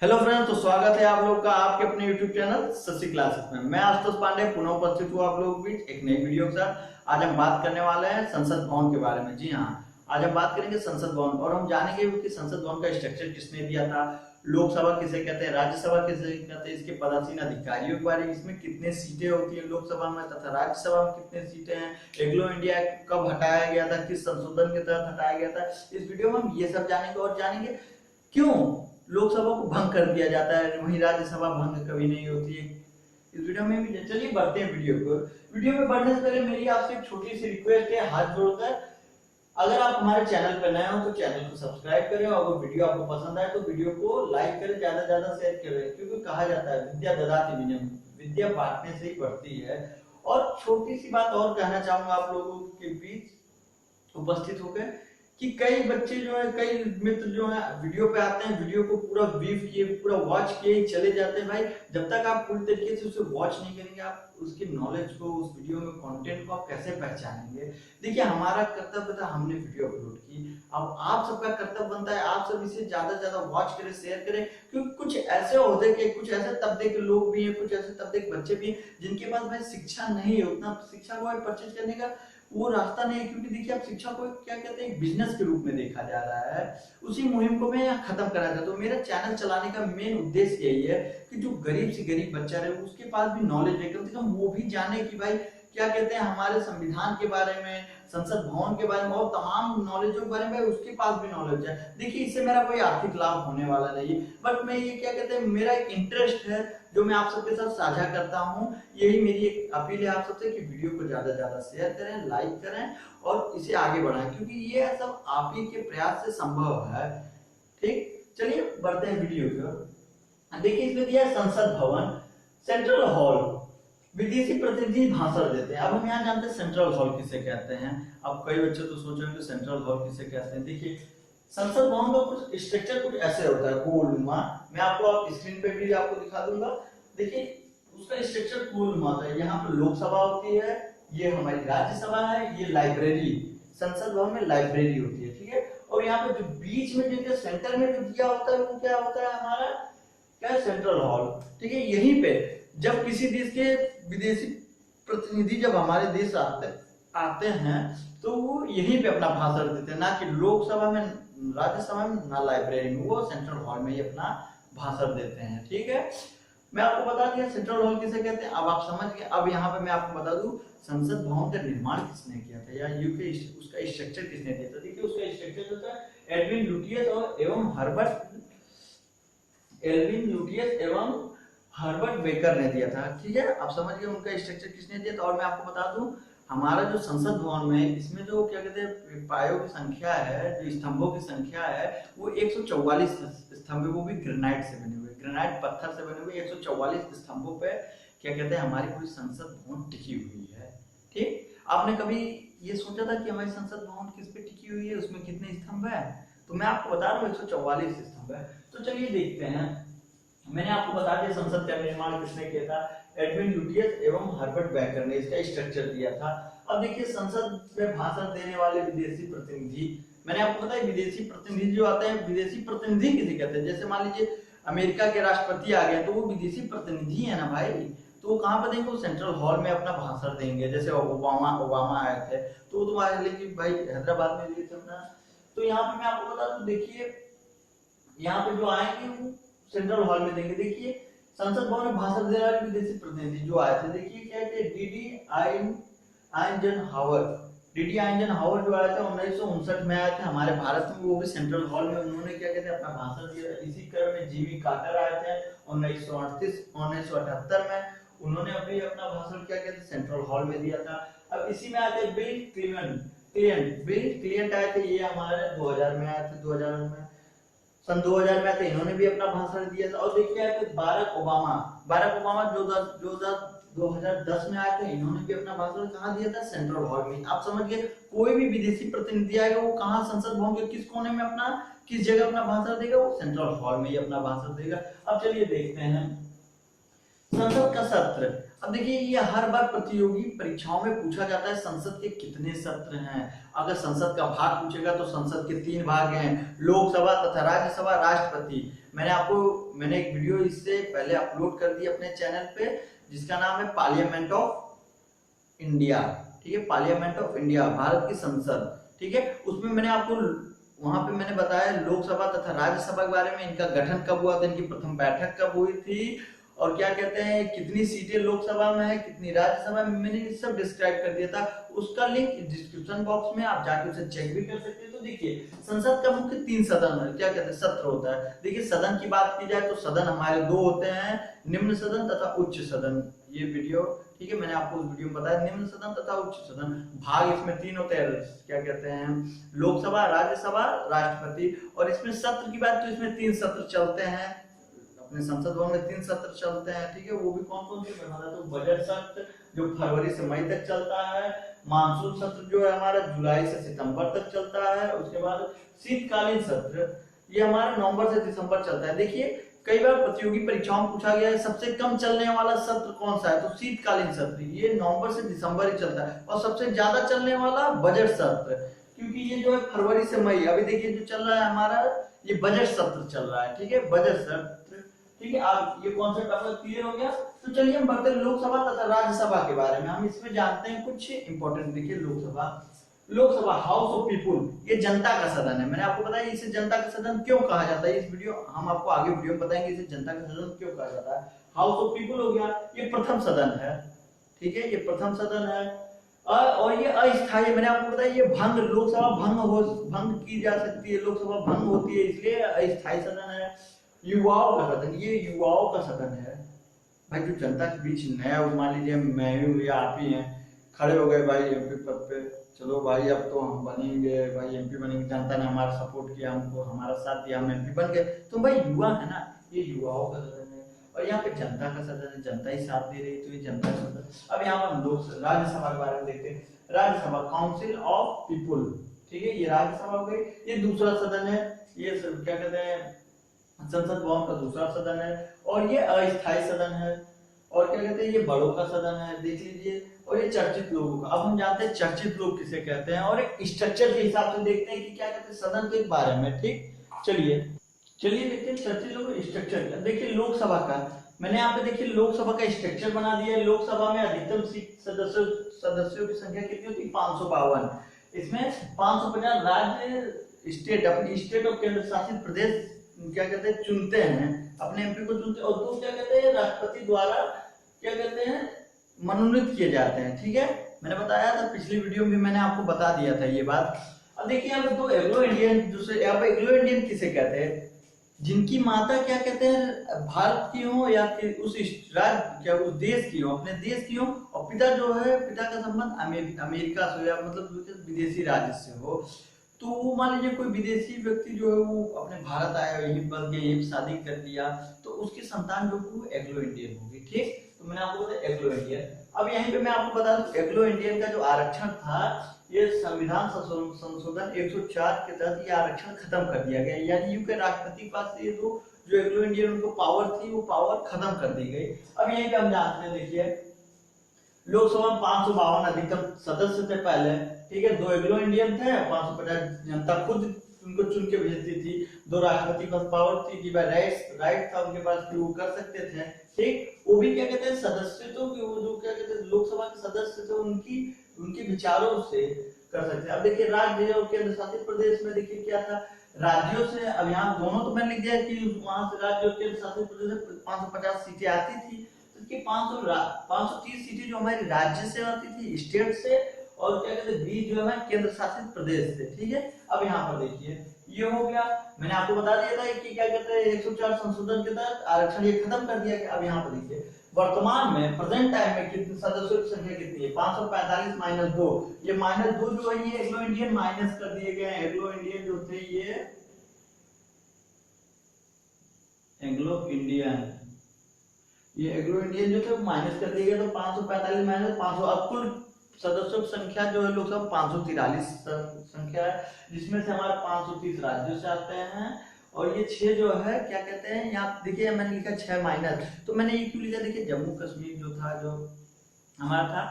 Hello friends, तो स्वागत है आप लोग का आपके अपने यूट्यूब चैनल शशि क्लासेस में। मैं आशुतोष पांडे पुनः उपस्थित हूँ आप लोगों के बीच एक नई वीडियो के साथ। आज हम बात करने वाले हैं संसद भवन के बारे में। जी हाँ, आज हम बात करेंगे संसद भवन और हम जानेंगे कि संसद भवन का स्ट्रक्चर किसने दिया था, लोकसभा किसे कहते हैं, राज्यसभा किसे कहते हैं, इसके पदासीन अधिकारियों के बारे में, इसमें कितने सीटें होती है लोकसभा में तथा राज्यसभा में कितने सीटें हैं, एग्लो इंडिया एक्ट कब हटाया गया था, किस संशोधन के तहत हटाया गया था। इस वीडियो में हम ये सब जानेंगे और जानेंगे क्यों लोकसभा को भंग कर दिया जाता है, वहीं राज्यसभा भंग कभी नहीं होती है। इस वीडियो में भी चलिए बढ़ते हैं वीडियो को। वीडियो में बढ़ने से पहले मेरी आपसे एक छोटी सी रिक्वेस्ट है, हाथ जोड़कर अगर आप हमारे चैनल पर नए हो तो चैनल को सब्सक्राइब करें और अगर वीडियो आपको पसंद आए तो वीडियो को लाइक करें, ज्यादा से ज्यादा शेयर करें, क्योंकि कहा जाता है विद्या ददाति विनयम, विद्या बांटने से ही बढ़ती है। और छोटी सी बात और कहना चाहूंगा आप लोगों के बीच उपस्थित होकर कि कई बच्चे जो है, कई मित्र जो है वीडियो पे आते हैं, वीडियो को पूरा व्यू किए, पूरा वॉच किए ही चले जाते हैं। भाई जब तक आप पूरी तरीके से उसे वॉच नहीं करेंगे, आप उसके नॉलेज को, उस वीडियो में कंटेंट को आप कैसे पहचानेंगे। देखिए, हमारा कर्तव्य था, हमने वीडियो अपलोड की, अब आप सबका कर्तव्य बनता है आप सब इसे ज्यादा से ज्यादा वॉच करें, शेयर करें, क्योंकि कुछ ऐसे ओहदे के, कुछ ऐसे तबके के लोग भी हैं, कुछ ऐसे तबके के बच्चे भी हैं जिनके पास भाई शिक्षा नहीं है, उतना शिक्षा को परचेज करने का वो रास्ता नहीं है। क्योंकि देखिए, आप शिक्षा को क्या कहते हैं, बिजनेस के रूप में देखा जा रहा है। उसी मुहिम को मैं यहाँ खत्म करा चाहता हूँ। मेरा चैनल चलाने का मेन उद्देश्य यही है कि जो गरीब से गरीब बच्चा रहे उसके पास भी नॉलेज है, कम से कम वो भी जाने कि भाई क्या कहते हैं हमारे संविधान के बारे में, संसद भवन के बारे में और तमाम नॉलेजों के बारे में उसके पास भी नॉलेज है। देखिए, इससे मेरा कोई आर्थिक लाभ होने वाला नहीं है, बट मैं ये क्या कहते हैं, मेरा एक इंटरेस्ट है जो मैं आप सबके साथ साझा करता हूँ। यही मेरी एक अपील है आप सबसे कि वीडियो को ज्यादा से ज्यादा शेयर करें, लाइक करें और इसे आगे बढ़ाएं, क्योंकि ये सब आप ही के प्रयास से संभव है। ठीक, चलिए बढ़ते हैं वीडियो को। देखिए, इसमें दिया है संसद भवन, सेंट्रल हॉल, विदेशी प्रतिनिधि भाषण देते हैं। अब हम यहाँ जानते हैं सेंट्रल हॉल किसे कहते हैं। अब कई बच्चे तो सोच रहे हैं सेंट्रल हॉल किसे कहते हैं। देखिए, संसद भवन का कुछ स्ट्रक्चर कुछ ऐसे होता है, गोलनुमा। मैं आपको स्क्रीन पे भी आपको दिखा दूंगा। देखिए, उसका स्ट्रक्चर गोलनुमा होता है। यहाँ पर लोकसभा होती है, ये हमारी राज्यसभा है, ये लाइब्रेरी, संसद भवन में लाइब्रेरी होती है, ठीक है। और यहाँ पे जो बीच में जो सेंटर में जो दिया होता है वो क्या होता है, हमारा क्या, सेंट्रल हॉल, ठीक है। यहीं पे जब किसी देश के विदेशी प्रतिनिधि जब हमारे देश आते हैं तो वो यहीं पे अपना भाषण देते हैं, ना कि लोकसभा में, राज्यसभा में, ना लाइब्रेरी में, वो सेंट्रल हॉल में ही अपना भाषण देते हैं, ठीक है। मैं आपको बता दिया सेंट्रल हॉल किसे कहते हैं, अब आप समझ गए। अब यहाँ पे मैं आपको बता दूं संसद भवन का निर्माण किसने किया था या यूके उसका स्ट्रक्चर किसने दिया था। देखिए, उसका स्ट्रक्चर जो था एडविन लुटियस और एवं हर्बर्ट बेकर ने दिया था, ठीक है। आप समझ गए उनका स्ट्रक्चर किसने दिया था। और मैं आपको बता दूं हमारा जो संसद भवन में, इसमें जो क्या कहते हैं पायों की संख्या है, जो स्तंभों की संख्या है वो 144 स्तंभ, वो भी ग्रेनाइट से बने हुए, ग्रेनाइट पत्थर से बने हुए 144 स्तंभों पे क्या कहते हैं हमारी पूरी संसद भवन टिकी हुई है, ठीक। आपने कभी ये सोचा था कि हमारी संसद भवन किस पे टिकी हुई है, उसमें कितने स्तंभ है? तो मैं आपको बता रहा हूँ 144 स्तंभ है। तो चलिए देखते हैं। मैंने आपको बता दिया संसद का निर्माण किसने किया था, एडविन लुटियस एवं हर्बर्ट बेकर ने इसका स्ट्रक्चर दिया था। अब देखिए, संसद में भाषण देने वाले विदेशी प्रतिनिधि, मैंने आपको बताया विदेशी प्रतिनिधि जो आते हैं, विदेशी प्रतिनिधि किसे कहते हैं। जैसे मान लीजिए अमेरिका के राष्ट्रपति आ गए तो वो विदेशी प्रतिनिधि है ना भाई, तो वो कहाँ पर देंगे, वो सेंट्रल हॉल में अपना भाषण देंगे। जैसे ओबामा आए थे तो वो आए, लेकिन भाई हैदराबाद में दिए थे अपना। तो यहाँ पे मैं आपको बता दूं, देखिए यहाँ पे जो आएंगे वो सेंट्रल हॉल में देंगे। देखिए, संसद भवन में भाषण देने वाले विदेशी प्रतिनिधि जो आए थे, देखिए क्या थे, डीडी आइंजन हावर्ड जो आए थे 1959 में आए थे हमारे भारत में, वो भी सेंट्रल हॉल में उन्होंने क्या कहते हैं अपना भाषण दिया। इसी क्रम में जीवी कार्टर आए थे 1978 में, उन्होंने अपनी अपना भाषण क्या कहते हैं सेंट्रल हॉल में दिया था। अब इसी में आते बिल क्लिंटन आए थे, ये हमारे 2000 में आए थे, 2000 में, सन 2000 में आते इन्होंने भी अपना भाषण दिया था। और देखिए आए थे बाराक ओबामा जो 2010 में आए थे, इन्होंने भी अपना भाषण कहाँ दिया था, सेंट्रल हॉल में। आप समझ गए, कोई भी विदेशी प्रतिनिधि आएगा वो कहाँ, संसद भवन के किस कोने में अपना, किस जगह अपना भाषण देगा, वो सेंट्रल हॉल में ही अपना भाषण देगा। अब चलिए देखते हैं संसद का सत्र, अब देखिए ये हर बार प्रतियोगी परीक्षाओं में पूछा जाता है संसद के कितने सत्र हैं। अगर संसद का भाग पूछेगा तो संसद के 3 भाग हैं, लोकसभा तथा राज्यसभा, राष्ट्रपति। मैंने एक वीडियो इससे पहले अपलोड कर दी अपने चैनल पे, जिसका नाम है पार्लियामेंट ऑफ इंडिया, ठीक है, पार्लियामेंट ऑफ इंडिया, भारत की संसद, ठीक है। उसमें मैंने आपको वहां पे मैंने बताया लोकसभा तथा राज्यसभा के बारे में, इनका गठन कब हुआ था, इनकी प्रथम बैठक कब हुई थी, और क्या कहते हैं कितनी सीटें लोकसभा में है, कितनी राज्यसभा में, मैंने सब डिस्क्राइब कर दिया था। उसका लिंक डिस्क्रिप्शन बॉक्स में आप जाके उसे चेक भी कर सकते हैं। तो देखिए संसद का मुख्य 3 सदन है, क्या कहते हैं सत्र होता है। देखिए सदन की बात की जाए तो सदन हमारे 2 होते हैं, निम्न सदन तथा उच्च सदन। ये वीडियो, ठीक है, मैंने आपको उस वीडियो में बताया निम्न सदन तथा उच्च सदन। भाग इसमें 3 होते हैं, क्या कहते हैं लोकसभा, राज्यसभा, राष्ट्रपति। और इसमें सत्र की बात तो इसमें 3 सत्र चलते हैं, अपने संसद भवन में 3 सत्र चलते हैं, ठीक है। वो भी कौन कौन से बता तो बजट सत्र जो फरवरी से मई तक चलता है, मानसून सत्र जो है हमारा जुलाई से सितंबर तक चलता है, उसके बाद शीतकालीन सत्र ये हमारा नवंबर से दिसंबर चलता है। देखिए कई बार प्रतियोगी परीक्षाओं में पूछा गया है सबसे कम चलने वाला सत्र कौन सा है, तो शीतकालीन सत्र, ये नवंबर से दिसंबर ही चलता है। और सबसे ज्यादा चलने वाला बजट सत्र, क्योंकि ये जो है फरवरी से मई, अभी देखिए जो चल रहा है हमारा ये बजट सत्र चल रहा है, ठीक है, बजट सत्र, ठीक है। आप ये कॉन्सेप्ट आपका क्लियर हो गया। तो चलिए हम बढ़ते हैं लोकसभा तथा राज्यसभा के बारे में, हम इसमें जानते हैं कुछ इंपॉर्टेंट। देखिए लोकसभा हाउस ऑफ पीपुल, ये जनता का सदन है। मैंने आपको बताया इसे जनता का सदन क्यों कहा जाता है, इस वीडियो हम आपको आगे वीडियो में बताएंगे इसे जनता का सदन क्यों कहा जाता है। हाउस ऑफ पीपुल हो गया, ये प्रथम सदन है, ठीक है, ये प्रथम सदन है। और ये अस्थायी, मैंने आपको बताया ये लोकसभा भंग की जा सकती है, लोकसभा भंग होती है, इसलिए अस्थायी सदन है। युवाओं का सदन, ये युवाओं का सदन है भाई, जो जनता के बीच नया, मान लीजिए मैं हूँ या आप ही हैं, खड़े हो गए भाई एमपी पद पे, चलो भाई अब तो हम बनेंगे भाई, एमपी बनेंगे, जनता ने हमारा सपोर्ट किया, हमको हमारा साथ दिया, हम एमपी बन गए, तो भाई युवा है ना, ये युवाओं का सदन है। और यहाँ पे जनता का सदन है, जनता ही साथ दे रही, तो ये जनता का सदन। अब यहाँ हम लोग राज्यसभा के बारे में देखते हैं। राज्यसभा काउंसिल ऑफ पीपुल, ठीक है, ये राज्यसभा हो गई। ये दूसरा सदन है, ये क्या कहते हैं संसद भवन का दूसरा सदन है। और ये अस्थायी सदन है, और क्या कहते हैं ये बड़ों का सदन है, देख लीजिए। और ये चर्चित लोगों का, अब हम जानते हैं चर्चित लोग किसे कहते हैं, और एक स्ट्रक्चर के हिसाब से देखते हैं कि क्या कहते हैं सदन के बारे में, ठीक। चलिए देखते हैं चर्चित लोग स्ट्रक्चर। देखिए लोकसभा का, मैंने यहाँ पे देखिए लोकसभा का स्ट्रक्चर बना दिया है। लोकसभा में अधिकतम सदस्यों की संख्या कितनी होती है, 552। इसमें 550 राज्य स्टेट, अपनी स्टेट और केंद्र शासित प्रदेश क्या कहते हैं चुनते हैं, अपने एमपी को चुनते हैं, और तो क्या कहते हैं राष्ट्रपति द्वारा क्या कहते हैं मनोनीत किए जाते हैं, ठीक है। मैंने बताया था पिछली वीडियो में, मैंने आपको बता दिया था ये बात। अब देखिए यहाँ पे 2 एग्लो इंडियन, दूसरे यहाँ पे एग्लो इंडियन किसे कहते हैं, जिनकी माता क्या कहते हैं भारत की हो या फिर उस राज्य क्या उस देश की हो, अपने देश की हो, और पिता जो है पिता का संबंध अमेरिका से या मतलब विदेशी राज्य से हो। तो मान लीजिए कोई विदेशी व्यक्ति जो है वो अपने भारत आया, यही बस गया, यही शादी कर लिया, तो उसकी संतान जो वो एग्लो इंडियन होगी, ठीक। तो मैंने आपको बताया एग्लो इंडियन। अब यहीं पे मैं आपको बता दूं एग्लो इंडियन का जो आरक्षण था, ये संविधान संशोधन 104 के तहत ये आरक्षण खत्म कर दिया गया, यानी यूके राष्ट्रपति के पास ये जो एग्लो इंडियन उनको पावर थी, वो पावर खत्म कर दी गई। अब यहीं पे हम जानते हैं, देखिए लोकसभा में 552 अधिकतम सदस्य थे पहले, ठीक है, 2 एग्लो इंडियन थे, 550 जनता खुद उनको चुन के भेजती थी, 2 राष्ट्रपति के पास पावर थी कि भाई राइट था उनके पास कि वो कर सकते थे, ठीक। वो भी क्या कहते हैं सदस्य, तो वो जो क्या कहते हैं लोकसभा के सदस्य थे उनके विचारों से कर सकते हैं। अब देखिए राज्य और केंद्र शासित प्रदेश में देखिए क्या था, राज्यों से, अब यहाँ दोनों तो मैंने लिख दिया कि वहां से राज्य और केंद्र शासित प्रदेश में 550 सीटें आती थी, तो 530 सीटें जो हमारे राज्य से आती थी, स्टेट से, और क्या कहते हैं 20 जो है केंद्र शासित प्रदेश से, ठीक है। अब यहाँ पर देखिए ये हो गया, मैंने आपको बता दिया था कि क्या कहते हैं 104 संशोधन के तहत आरक्षण ये खत्म कर दिया गया। अब यहाँ पर देखिए वर्तमान में प्रेजेंट टाइम में कितने सदस्यों की संख्या कितनी है, 545 माइनस 2, ये माइनस 2 जो है ये एग्लो इंडियन माइनस कर दिए गए हैं। एग्लो इंडियन जो थे ये एग्लो इंडियन जो थे माइनस कर दिए गए, तो 545 माइनस 500, अब कुल सदस्यों की संख्या जो है लोकसभा 543 संख्या है, जिसमें से हमारे 530 राज्यों से आते हैं और ये 6 जो है क्या कहते हैं, यहाँ देखिए मैंने लिखा 6 माइनस, तो मैंने ये क्यों लिखा, देखिए जम्मू कश्मीर जो था, जो हमारा था,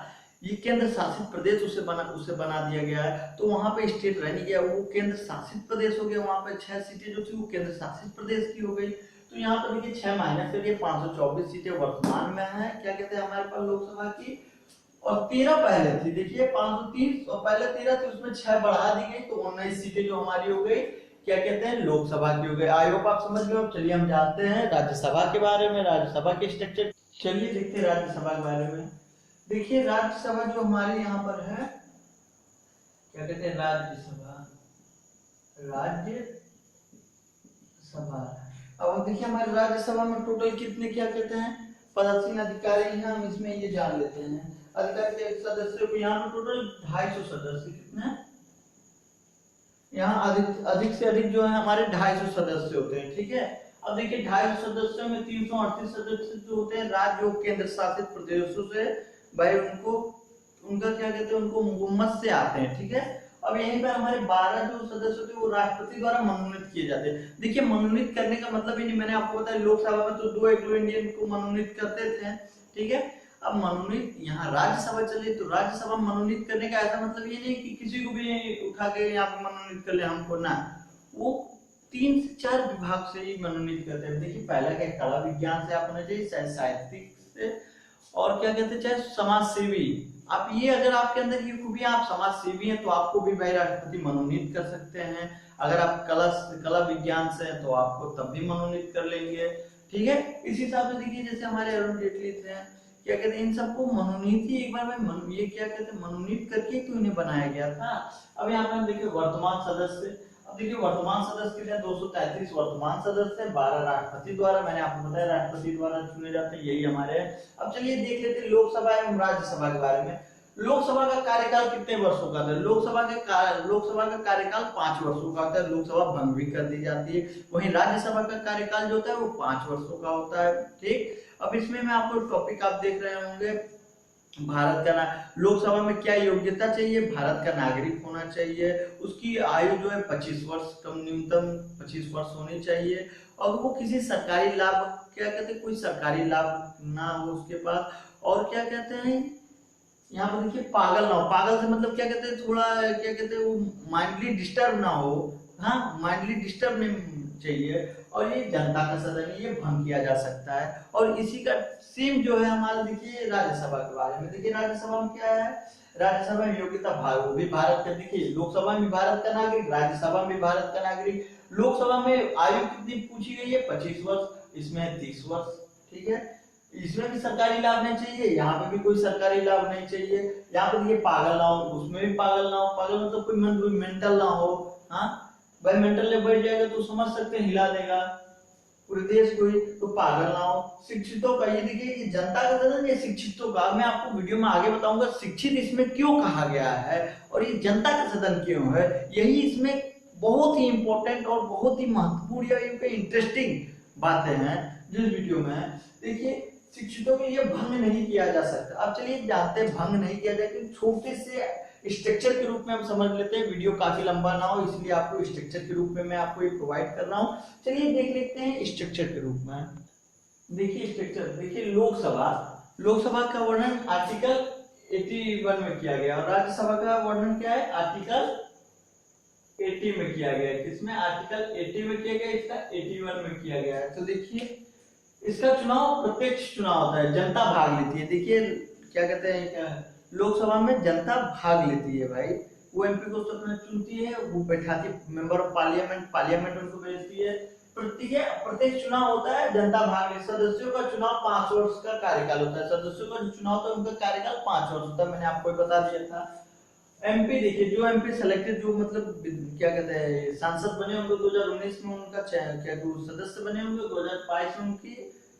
ये केंद्र शासित प्रदेश उसे बना दिया गया है, तो वहां पे स्टेट रह नहीं गया, वो केंद्र शासित प्रदेश हो गया, वहां पे 6 सीटें जो थी वो केंद्र शासित प्रदेश की हो गई। तो यहाँ पर देखिए 6 माइनस करके 524 सीटें वर्तमान में है क्या कहते हैं हमारे पास लोकसभा की, और 13 पहले थी, देखिए 530 और पहले 13 थी, उसमें 6 बढ़ा दी गई, तो 19 सीटें जो हमारी हो गई क्या कहते हैं लोकसभा की हो गई। आई होप आप समझ गए। चलिए हम जानते हैं राज्यसभा के बारे में, राज्यसभा के स्ट्रक्चर। चलिए देखते हैं राज्यसभा के बारे में। देखिए राज्यसभा जो हमारे यहाँ पर है क्या कहते हैं राज्यसभा, राज्यसभा। अब देखिए हमारे राज्यसभा में टोटल कितने क्या कहते हैं पदासीन अधिकारी हैं, हम इसमें ये जान लेते हैं। अधिकारी के सदस्यों को यहाँ पर टोटल 250 सदस्य, कितने यहाँ अधिक से अधिक जो है हमारे 250 सदस्य होते हैं, ठीक है। अब देखिए 250 सदस्यों में 338 सदस्य जो होते हैं राज्य और केंद्र शासित प्रदेशों से, भाई उनका क्या कहते हैं उनको बहुमत से आते हैं, ठीक है। अब यहीं पर हमारे 12 जो सदस्य होते हैं वो राष्ट्रपति द्वारा मनोनीत किए जाते हैं। देखिए मनोनीत करने का मतलब ही नहीं, मैंने आपको बताया लोकसभा में तो 2 एंग्लो इंडियन को मनोनीत करते थे, ठीक है। अब मनोनीत यहाँ राज्यसभा चलिए, तो राज्यसभा मनोनीत करने का ऐसा मतलब ये नहीं कि किसी को भी उठा के यहाँ पे मनोनीत कर ले हमको, ना, वो 3 से 4 विभाग से ही मनोनीत करते हैं। देखिए पहला क्या कला विज्ञान से आप होना चाहिए, चाहे साहित्यिक से, और क्या कहते हैं चाहे समाज सेवी। आप ये अगर आपके अंदर ये खूबियां, आप समाज सेवी हैं तो आपको भी भाई राष्ट्रपति मनोनीत कर सकते हैं। अगर आप कला विज्ञान से हैं तो आपको तब भी मनोनीत कर लेंगे, ठीक है। इस हिसाब से देखिए जैसे हमारे अरुण जेटली थे क्या कहते हैं इन सबको मनोनीत ही एक बार में ये क्या कहते हैं मनोनीत करके तो इन्हें बनाया गया था। अब यहाँ पे देखिए वर्तमान सदस्य, अब देखिए वर्तमान सदस्य के लिए 233 वर्तमान सदस्य हैं, 12 राष्ट्रपति द्वारा, मैंने आपको बताया राष्ट्रपति द्वारा चुने जाते हैं, यही हमारे हैं। अब चलिए देख लेते हैं लोकसभा एवं राज्यसभा के बारे में। लोकसभा का कार्यकाल कितने वर्षों का था, लोकसभा का कार्यकाल 5 वर्षों का होता है, लोकसभा भंग भी कर दी जाती है। वहीं राज्यसभा का कार्यकाल जो होता है वो 5 वर्षों का होता है, ठीक। अब इसमें मैं आपको टॉपिक आप देख रहे होंगे भारत का लोकसभा में क्या योग्यता चाहिए, भारत का नागरिक होना चाहिए, उसकी आयु जो है 25 वर्ष, कम न्यूनतम 25 वर्ष होनी चाहिए, और वो किसी सरकारी लाभ क्या कहते हैं कोई सरकारी लाभ ना हो उसके पास, और क्या कहते हैं यहाँ पर देखिए पागल ना हो, पागल से मतलब क्या कहते हैं थोड़ा क्या कहते हैं वो माइंडली डिस्टर्ब ना हो, हाँ माइंडली डिस्टर्ब नहीं चाहिए, और ये जनता का सदन है, ये भंग किया जा सकता है। और इसी का सेम जो है हमारा देखिए राज्यसभा के बारे में। देखिए राज्यसभा में क्या है, राज्यसभा में योग्यता वो भी भारत का, देखिए लोकसभा में भारत का नागरिक, राज्यसभा में भारत का नागरिक। लोकसभा में आयु कितनी पूछी गई है 25 वर्ष, इसमें 30 वर्ष, ठीक है। इसमें भी सरकारी लाभ नहीं चाहिए, यहाँ पे भी कोई सरकारी लाभ नहीं चाहिए। यहाँ पे देखिए पागल ना हो, उसमें भी पागल ना हो, पागल मतलब कोई मेंटल ना हो, हाँ भाई मेंटल ले बढ़ जाएगा तो समझ सकते हैं हिला देगा पूरे देश को ही, तो पागल ना हो। शिक्षितों का, ये देखिए ये जनता का सदन, ये शिक्षितों का, मैं आपको वीडियो में आगे बताऊंगा शिक्षित इसमें क्यों कहा गया है और ये जनता का सदन क्यों है, यही इसमें बहुत ही इंपॉर्टेंट और बहुत ही महत्वपूर्ण या इंटरेस्टिंग बातें हैं जिस वीडियो में। देखिए शिक्षितों में ये भंग नहीं किया जा सकता। अब चलिए जानते हैं भंग नहीं किया जाए, छोटे से स्ट्रक्चर के रूप में हम समझ लेते हैं, वीडियो काफी लंबा ना हो इसलिए आपको स्ट्रक्चर के रूप में मैं आपको ये प्रोवाइड कर रहा हूँ। चलिए देख लेते हैं स्ट्रक्चर के रूप में। देखिए स्ट्रक्चर, देखिए लोकसभा का वर्णन आर्टिकल 81 में किया गया और राज्यसभा का वर्णन क्या है आर्टिकल 80 में किया गया है। किसमें आर्टिकल 80 में किया गया, इसका 81 में किया गया है। तो देखिए इसका चुनाव प्रत्यक्ष चुनाव होता है, जनता भाग लेती है। देखिए क्या कहते हैं लोकसभा में जनता भाग लेती है भाई, वो एमपी को स्वतंत्र चुनती है, वो बैठाती मेंबर ऑफ पार्लियामेंट उनको भेजती है। प्रत्येक चुनाव होता है, जनता भाग ले। सदस्यों का चुनाव 5 वर्ष का कार्यकाल होता है, सदस्यों का जो चुनाव होता है उनका कार्यकाल 5 वर्ष होता है, मैंने आपको बता दिया था। एमपी देखिए जो एमपी सेलेक्टेड जो मतलब क्या कहते हैं सांसद बने होंगे 2019 में उनका क्या सदस्य बने होंगे, 2022 में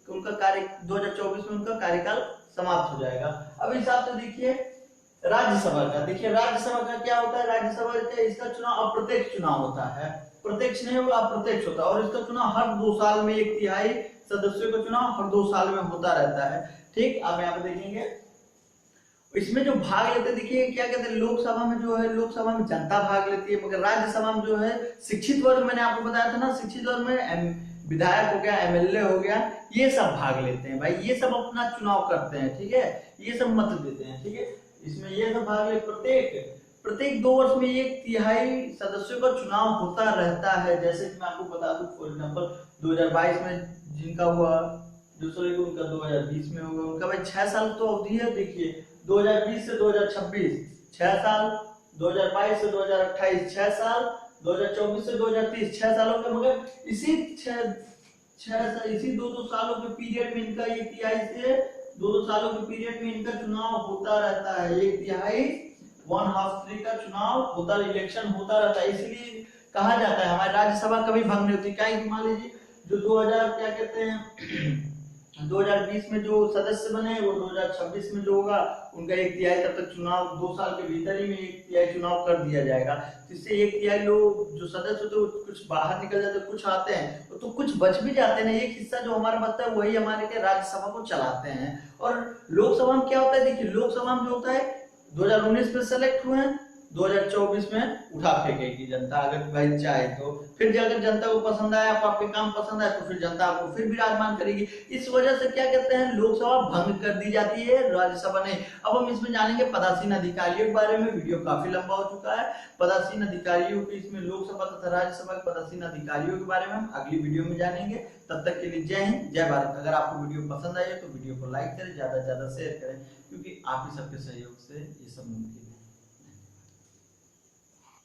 उनका कार्य 2024 में उनका कार्यकाल समाप्त हो जाएगा। अब हिसाब से देखिए राज्यसभा का, देखिए राज्यसभा का क्या होता है, राज्यसभा का इसका चुनाव अप्रत्यक्ष चुनाव होता है, प्रत्यक्ष नहीं होगा अप्रत्यक्ष होता है, और इसका चुनाव हर 2 साल में 1/3 सदस्यों का चुनाव हर 2 साल में होता रहता है, ठीक। अब यहाँ पे देखेंगे इसमें जो भाग लेते हैं, देखिए क्या कहते हैं, लोकसभा में जो है, लोकसभा में जनता भाग लेती है, मगर राज्यसभा में जो है शिक्षित वर्ग, मैंने आपको बताया था ना, शिक्षित वर्ग में विधायक हो गया, एमएलए हो गया, ये सब भाग लेते हैं भाई, ये सब अपना चुनाव करते हैं, ठीक है, ये सब मत देते हैं, ठीक है, इसमें ये सब भाग ले। प्रत्येक 2 वर्ष में 1/3 सदस्यों का चुनाव होता रहता है। जैसे कि मैं आपको बता दूं, फॉर एग्जाम्पल 2022 में जिनका हुआ, दूसरे को उनका 2020 में होगा, उनका भाई 6 साल तो अवधि है। देखिए 2020 से 2026 6 साल, 2022 से 2028 6 साल, 2024 से 2030 6 सालों के, मगर इसी 2 सालों के पीरियड में इनका 1/3 से 2 सालों के पीरियड में इनका चुनाव होता रहता है। 1/3 1/2 का चुनाव होता, इलेक्शन होता रहता है। इसलिए कहा जाता है हमारी राज्यसभा कभी भंग नहीं होती। क्या मान लीजिए जो 2000 क्या कहते हैं 2020 में जो सदस्य बने, वो 2026 में जो होगा उनका 1/3 तब तक चुनाव, 2 साल के भीतर ही में 1/3 चुनाव कर दिया जाएगा। जिससे 1/3 लोग जो सदस्य होते हैं कुछ बाहर निकल जाते हैं, कुछ आते हैं, तो कुछ बच भी जाते हैं ना। एक हिस्सा जो हमारा बचता है वही हमारे के राज्यसभा को चलाते हैं। और लोकसभा में क्या होता है, देखिए लोकसभा में जो होता है 2019 में सेलेक्ट हुए हैं, 2024 में उठा फेंकेगी जनता, अगर भाई चाहे तो। फिर अगर जनता को पसंद आया, आपके काम पसंद आया, तो फिर जनता आपको फिर विराजमान करेगी। इस वजह से क्या कहते हैं, लोकसभा भंग कर दी जाती है, राज्यसभा नहीं। अब हम इसमें जानेंगे पदासीन अधिकारियों के बारे में। वीडियो काफी लंबा हो चुका है। पदासीन अधिकारियों के, इसमें लोकसभा तथा राज्यसभा के पदासीन अधिकारियों के बारे में हम अगली वीडियो में जानेंगे। तब तक के लिए जय हिंद, जय भारत। अगर आपको वीडियो पसंद आई है तो वीडियो को लाइक करें, ज्यादा से ज्यादा शेयर करें, क्योंकि आप ही सबके सहयोग से ये सब मुमकिन है।